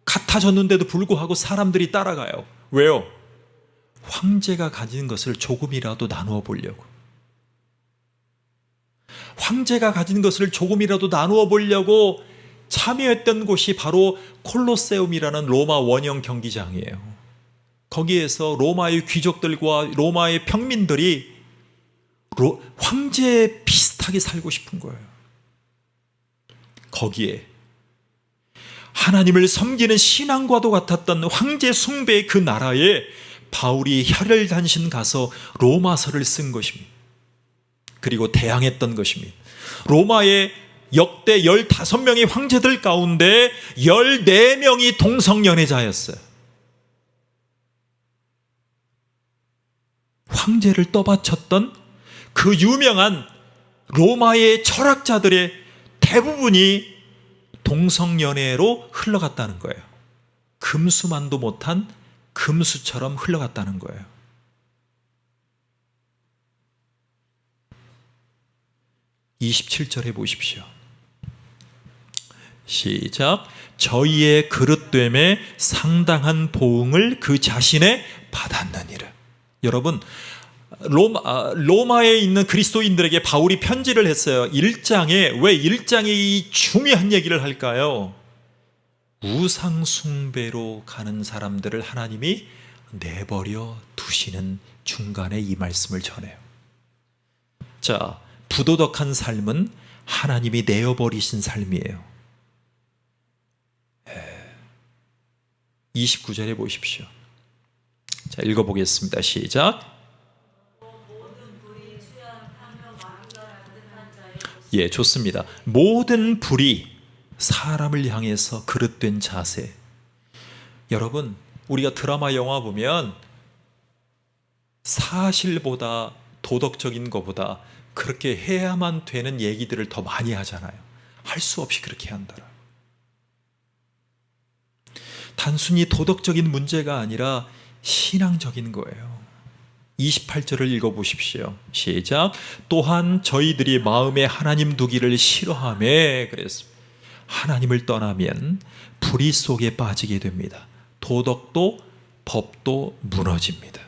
같아졌는데도 불구하고 사람들이 따라가요. 왜요? 황제가 가진 것을 조금이라도 나누어 보려고. 황제가 가진 것을 조금이라도 나누어 보려고 참여했던 곳이 바로 콜로세움이라는 로마 원형 경기장이에요. 거기에서 로마의 귀족들과 로마의 평민들이 황제에 비슷하게 살고 싶은 거예요. 거기에 하나님을 섬기는 신앙과도 같았던 황제 숭배의 그 나라에 바울이 혈혈단신 가서 로마서를 쓴 것입니다. 그리고 대항했던 것입니다. 로마의 역대 15명의 황제들 가운데 14명이 동성연애자였어요. 황제를 떠받쳤던 그 유명한 로마의 철학자들의 대부분이 동성연애로 흘러갔다는 거예요. 금수만도 못한 금수처럼 흘러갔다는 거예요. (27절에) 보십시오. 시작. 저희의 그릇됨에 상당한 보응을 그 자신에 받았느니라. 여러분, 로마에 있는 그리스도인들에게 바울이 편지를 했어요. 1장에, 왜 1장에 이 중요한 얘기를 할까요? 우상 숭배로 가는 사람들을 하나님이 내버려 두시는 중간에 이 말씀을 전해요. 자, 부도덕한 삶은 하나님이 내어버리신 삶이에요. 29절에 보십시오. 자, 읽어보겠습니다. 시작. 예, 좋습니다. 모든 불의, 사람을 향해서 그릇된 자세. 여러분, 우리가 드라마 영화 보면 사실보다, 도덕적인 것보다 그렇게 해야만 되는 얘기들을 더 많이 하잖아요. 할 수 없이 그렇게 한다라. 단순히 도덕적인 문제가 아니라 신앙적인 거예요. 28절을 읽어보십시오. 시작. 또한 저희들이 마음에 하나님 두기를 싫어하며 그랬습니다. 하나님을 떠나면 불의 속에 빠지게 됩니다. 도덕도 법도 무너집니다.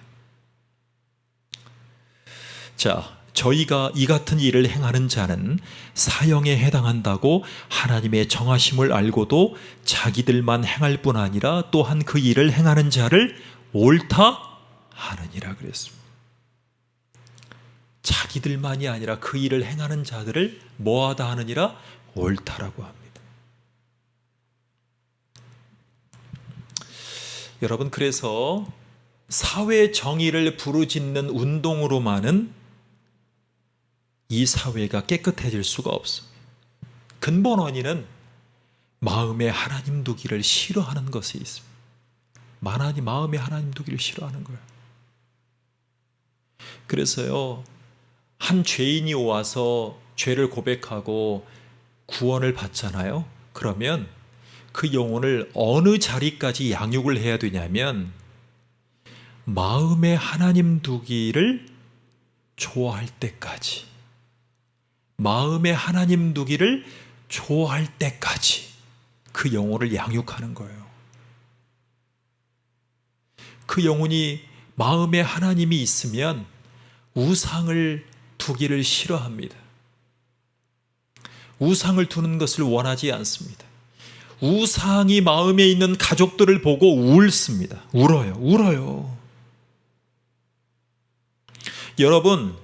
자, 저희가 이 같은 일을 행하는 자는 사형에 해당한다고 하나님의 정하심을 알고도 자기들만 행할 뿐 아니라 또한 그 일을 행하는 자를 옳다 하느니라 그랬습니다. 자기들만이 아니라 그 일을 행하는 자들을 뭐하다 하느니라? 옳다라고 합니다. 여러분, 그래서 사회 정의를 부르짖는 운동으로만은 이 사회가 깨끗해질 수가 없습니다. 근본 원인은 마음에 하나님 두기를 싫어하는 것에 있습니다. 마음에 하나님 두기를 싫어하는 거예요. 그래서요, 한 죄인이 와서 죄를 고백하고 구원을 받잖아요. 그러면 그 영혼을 어느 자리까지 양육을 해야 되냐면 마음에 하나님 두기를 좋아할 때까지, 마음에 하나님 두기를 좋아할 때까지 그 영혼을 양육하는 거예요. 그 영혼이 마음에 하나님이 있으면 우상을 두기를 싫어합니다. 우상을 두는 것을 원하지 않습니다. 우상이 마음에 있는 가족들을 보고 울습니다. 울어요. 여러분,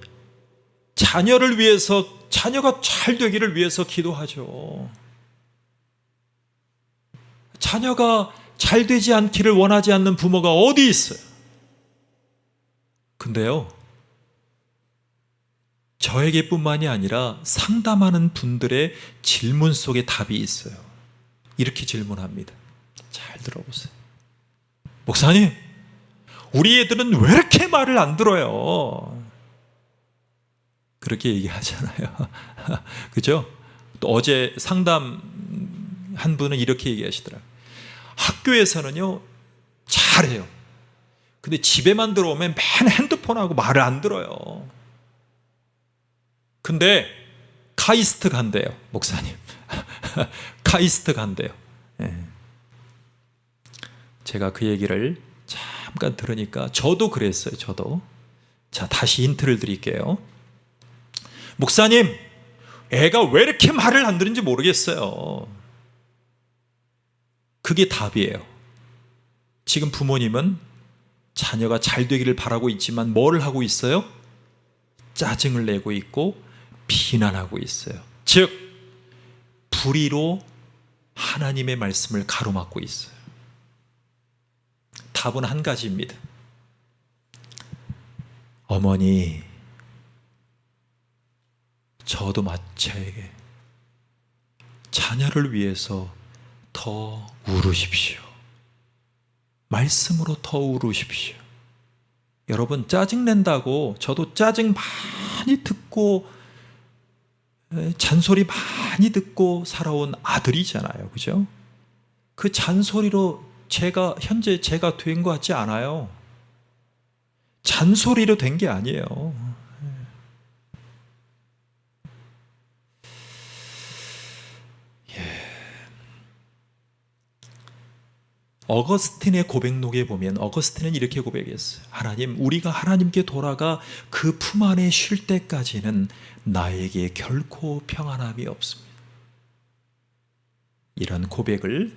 자녀를 위해서, 자녀가 잘 되기를 위해서 기도하죠. 자녀가 잘 되지 않기를 원하지 않는 부모가 어디 있어요? 근데요, 저에게뿐만이 아니라 상담하는 분들의 질문 속에 답이 있어요. 이렇게 질문합니다. 잘 들어보세요. 목사님, 우리 애들은 왜 이렇게 말을 안 들어요? 그렇게 얘기하잖아요. 그죠? 또 어제 상담한 분은 이렇게 얘기하시더라고요. 학교에서는요, 잘해요. 근데 집에만 들어오면 맨 핸드폰하고 말을 안 들어요. 근데 카이스트 간대요, 목사님. 카이스트 간대요. 예. 제가 그 얘기를 잠깐 들으니까 저도 그랬어요. 저도. 자, 다시 힌트를 드릴게요. 목사님, 애가 왜 이렇게 말을 안 듣는지 모르겠어요. 그게 답이에요. 지금 부모님은 자녀가 잘 되기를 바라고 있지만 뭘 하고 있어요? 짜증을 내고 있고 비난하고 있어요. 즉, 불의로 하나님의 말씀을 가로막고 있어요. 답은 한 가지입니다. 어머니, 저도 마찬가지에게 자녀를 위해서 더 울으십시오. 말씀으로 더 울으십시오. 여러분, 짜증낸다고 저도 짜증 많이 듣고 잔소리 많이 듣고 살아온 아들이잖아요. 그죠? 그 잔소리로 현재 제가 된 것 같지 않아요. 잔소리로 된 게 아니에요. 어거스틴의 고백록에 보면 어거스틴은 이렇게 고백했어요. 하나님, 우리가 하나님께 돌아가 그 품 안에 쉴 때까지는 나에게 결코 평안함이 없습니다. 이런 고백을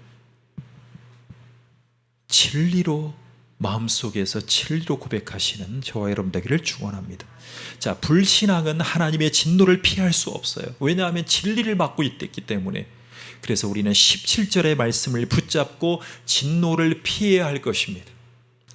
진리로, 마음속에서 진리로 고백하시는 저와 여러분 되기를 축원합니다. 자, 불신앙은 하나님의 진노를 피할 수 없어요. 왜냐하면 진리를 맡고 있기 때문에. 그래서 우리는 17절의 말씀을 붙잡고 진노를 피해야 할 것입니다.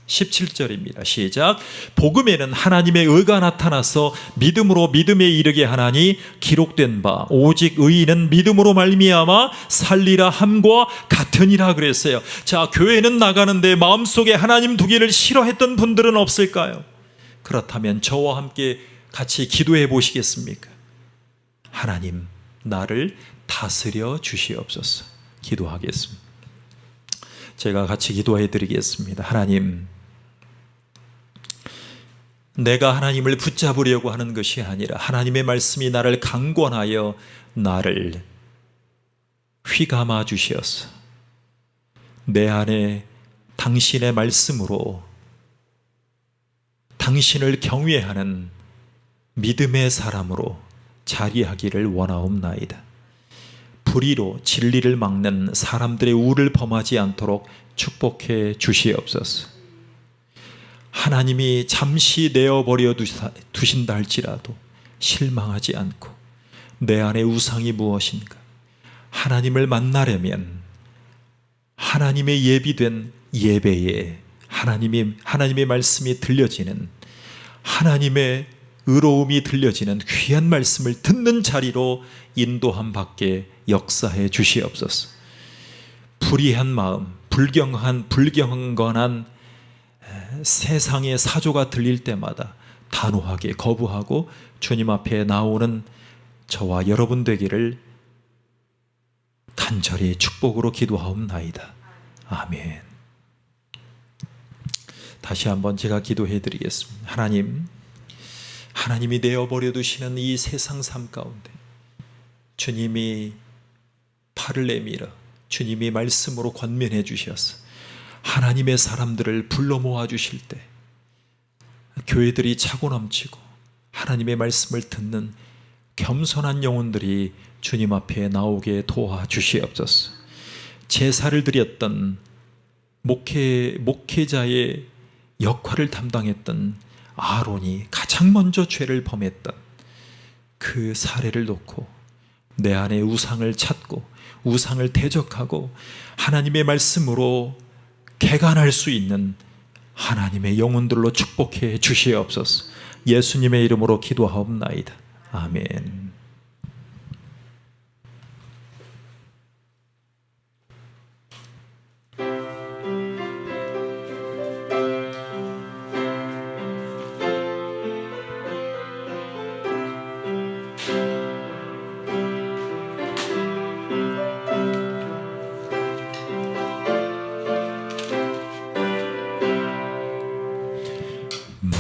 17절입니다. 시작. 복음에는 하나님의 의가 나타나서 믿음으로 믿음에 이르게 하나니 기록된 바 오직 의인은 믿음으로 말미암아 살리라 함과 같으니라 그랬어요. 자, 교회는 나가는데 마음속에 하나님 두기를 싫어했던 분들은 없을까요? 그렇다면 저와 함께 같이 기도해 보시겠습니까? 하나님, 나를 다스려 주시옵소서. 기도하겠습니다. 제가 같이 기도해 드리겠습니다. 하나님, 내가 하나님을 붙잡으려고 하는 것이 아니라 하나님의 말씀이 나를 강권하여 나를 휘감아 주시옵소서. 내 안에 당신의 말씀으로 당신을 경외하는 믿음의 사람으로 자리하기를 원하옵나이다. 불의로 진리를 막는 사람들의 우를 범하지 않도록 축복해 주시옵소서. 하나님이 잠시 내어버려 두신다 할지라도 실망하지 않고 내 안의 우상이 무엇인가, 하나님을 만나려면 하나님의 예비된 예배에 하나님의 말씀이 들려지는, 하나님의 의로움이 들려지는 귀한 말씀을 듣는 자리로 인도함 받게 역사해 주시옵소서. 불의한 마음, 불경건한 세상의 사조가 들릴 때마다 단호하게 거부하고 주님 앞에 나오는 저와 여러분 되기를 간절히 축복으로 기도하옵나이다. 아멘. 다시 한번 제가 기도해 드리겠습니다. 하나님이 내어버려 두시는 이 세상 삶 가운데 주님이 팔을 내밀어 주님이 말씀으로 권면해 주셔서 하나님의 사람들을 불러 모아 주실 때 교회들이 차고 넘치고 하나님의 말씀을 듣는 겸손한 영혼들이 주님 앞에 나오게 도와주시옵소서. 제사를 드렸던 목회자의 역할을 담당했던 아론이 가장 먼저 죄를 범했던 그 사례를 놓고 내 안에 우상을 찾고 우상을 대적하고 하나님의 말씀으로 개간할 수 있는 하나님의 영혼들로 축복해 주시옵소서. 예수님의 이름으로 기도하옵나이다. 아멘.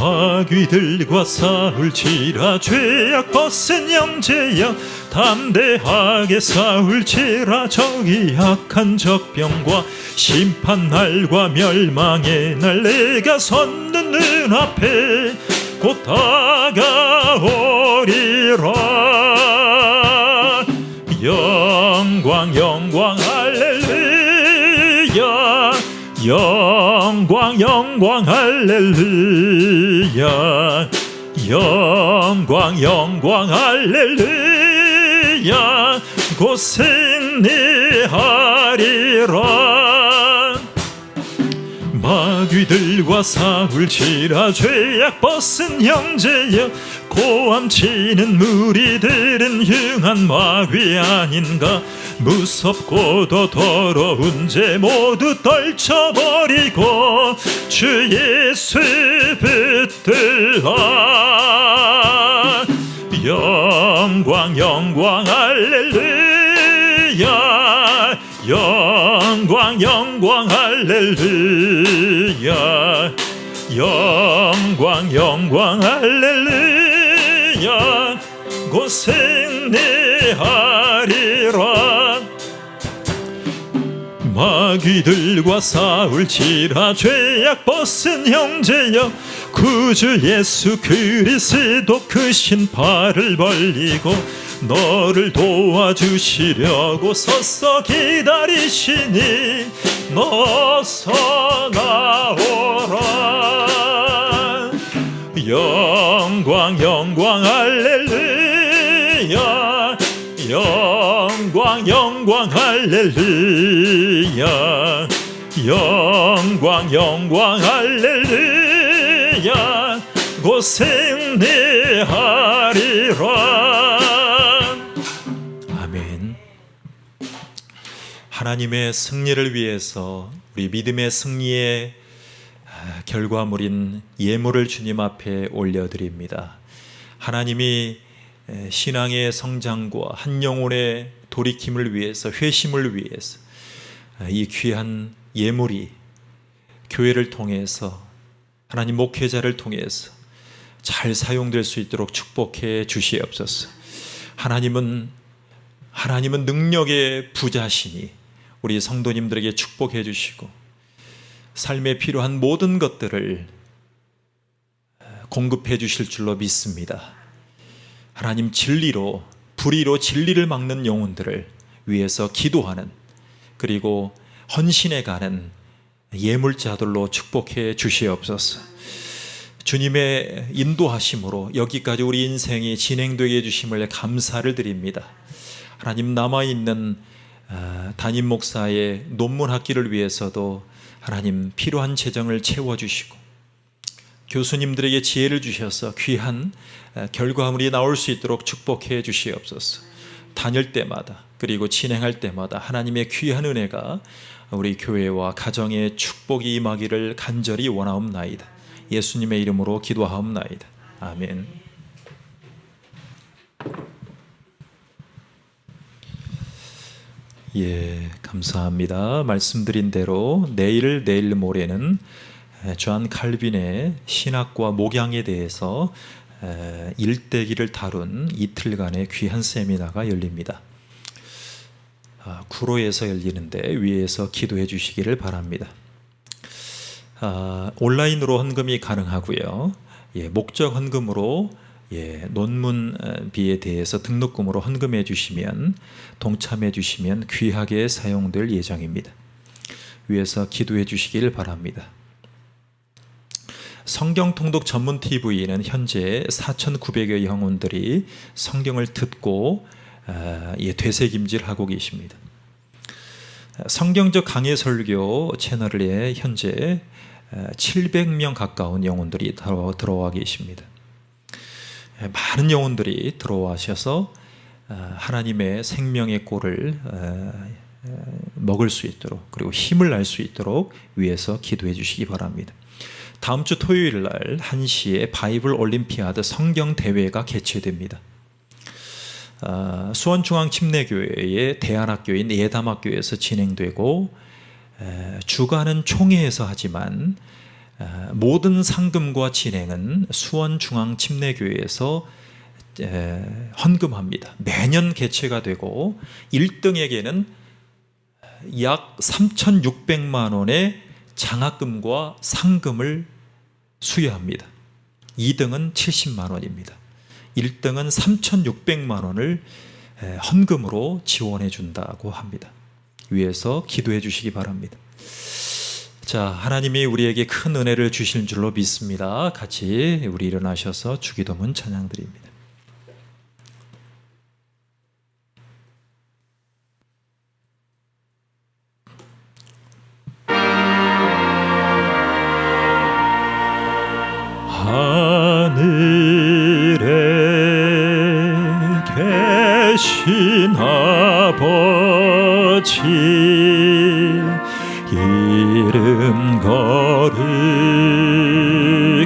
마귀들과 싸울지라 죄악 벗은 형제여 담대하게 싸울지라 저기 악한 적병과 심판날과 멸망의 날 내가 섰는 눈앞에 곧 다가오리라. 영광 영광 할렐루야, 영광 영광 할렐루야, 영광 영광 할렐루야. 곧 승리하리라. 마귀들과 싸울지라 죄악 벗은 형제여 고함치는 무리들은 흉한 마귀 아닌가. 무섭고도 더러운 죄 모두 떨쳐버리고 주 예수 붙들라. 영광 영광 할렐루야, 영광 영광 할렐루야, 영광 영광 할렐루야. 곧 승리하리라. 마귀들과 싸울지라 죄악 벗은 형제여 구주 예수 그리스도 크신 팔을 벌리고 너를 도와주시려고 서서 기다리시니 너서 나오라. 영광 영광 할렐루야 영광 영광 할렐루야 영광 영광 할렐루야 곧 승리하리라. 아멘. 하나님의 승리를 위해서 우리 믿음의 승리의 결과물인 예물을 주님 앞에 올려드립니다. 하나님이 신앙의 성장과 한 영혼의 돌이킴을 위해서, 회심을 위해서 이 귀한 예물이 교회를 통해서, 하나님 목회자를 통해서 잘 사용될 수 있도록 축복해 주시옵소서. 하나님은 능력의 부자시니 우리 성도님들에게 축복해 주시고 삶에 필요한 모든 것들을 공급해 주실 줄로 믿습니다. 하나님 진리로, 불의로 진리를 막는 영혼들을 위해서 기도하는, 그리고 헌신해 가는 예물자들로 축복해 주시옵소서. 주님의 인도하심으로 여기까지 우리 인생이 진행되게 해주심을 감사를 드립니다. 하나님, 남아있는 담임 목사의 논문 학기를 위해서도 하나님 필요한 재정을 채워주시고 교수님들에게 지혜를 주셔서 귀한 결과물이 나올 수 있도록 축복해 주시옵소서. 다닐 때마다, 그리고 진행할 때마다 하나님의 귀한 은혜가 우리 교회와 가정에 축복이 임하기를 간절히 원하옵나이다. 예수님의 이름으로 기도하옵나이다. 아멘. 예, 감사합니다. 말씀드린 대로 내일 모레는 존 칼빈의 신학과 목양에 대해서 일대기를 다룬 이틀간의 귀한 세미나가 열립니다. 구로에서 열리는데 위에서 기도해 주시기를 바랍니다. 온라인으로 헌금이 가능하고요. 목적 헌금으로 논문비에 대해서 등록금으로 헌금해 주시면, 동참해 주시면 귀하게 사용될 예정입니다. 위에서 기도해 주시기를 바랍니다. 성경 통독 전문 TV는 현재 4,900여 영혼들이 성경을 듣고 되새김질하고 계십니다. 성경적 강해 설교 채널에 현재 700명 가까운 영혼들이 들어와 계십니다. 많은 영혼들이 들어와셔서 하나님의 생명의 꼴을 먹을 수 있도록, 그리고 힘을 날 수 있도록 위해서 기도해 주시기 바랍니다. 다음 주 토요일 날 1시에 바이블 올림피아드 성경 대회가 개최됩니다. 수원중앙침례교회의 대안학교인 예담학교에서 진행되고, 주관은 총회에서 하지만 모든 상금과 진행은 수원중앙침례교회에서 헌금합니다. 매년 개최가 되고 1등에게는 약 3,600만 원의 장학금과 상금을 수여합니다. 2등은 70만 원입니다. 1등은 3,600만 원을 헌금으로 지원해 준다고 합니다. 위에서 기도해 주시기 바랍니다. 자, 하나님이 우리에게 큰 은혜를 주실 줄로 믿습니다. 같이 우리 일어나셔서 주기도문 찬양드립니다. 하늘에 계신 아버지, 이름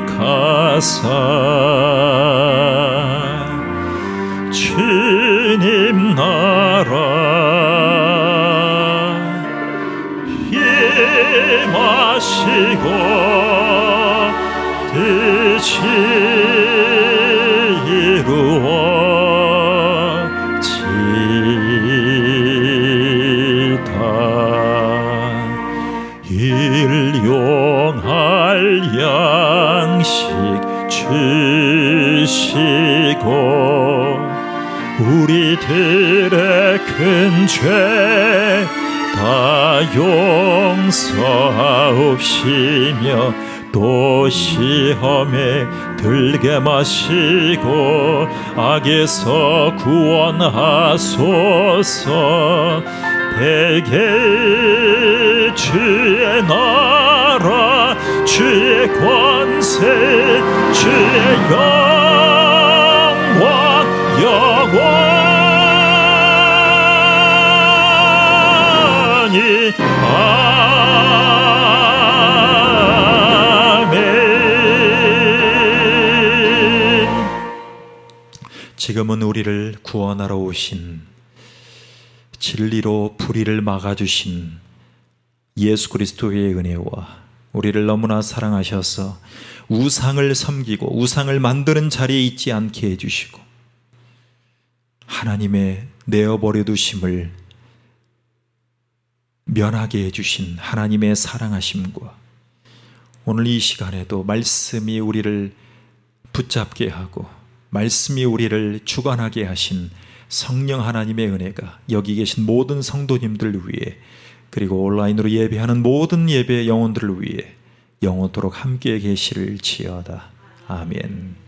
거룩하사 주님 나라 임하시고 뜻이 이루어지다. 우리들의 큰 죄 다 용서하옵시며 또 시험에 들게 마시고 악에서 구원하소서. 대개 주의 나라 주의 권세 주의 영광 영원히 아멘. 지금은 우리를 구원하러 오신, 진리로 불의를 막아주신 예수 그리스도의 은혜와 우리를 너무나 사랑하셔서 우상을 섬기고 우상을 만드는 자리에 있지 않게 해주시고 하나님의 내어버려 두심을 면하게 해주신 하나님의 사랑하심과 오늘 이 시간에도 말씀이 우리를 붙잡게 하고 말씀이 우리를 주관하게 하신 성령 하나님의 은혜가 여기 계신 모든 성도님들을 위해, 그리고 온라인으로 예배하는 모든 예배 영혼들을 위해 영원토록 함께 계시를 지어다. 아멘.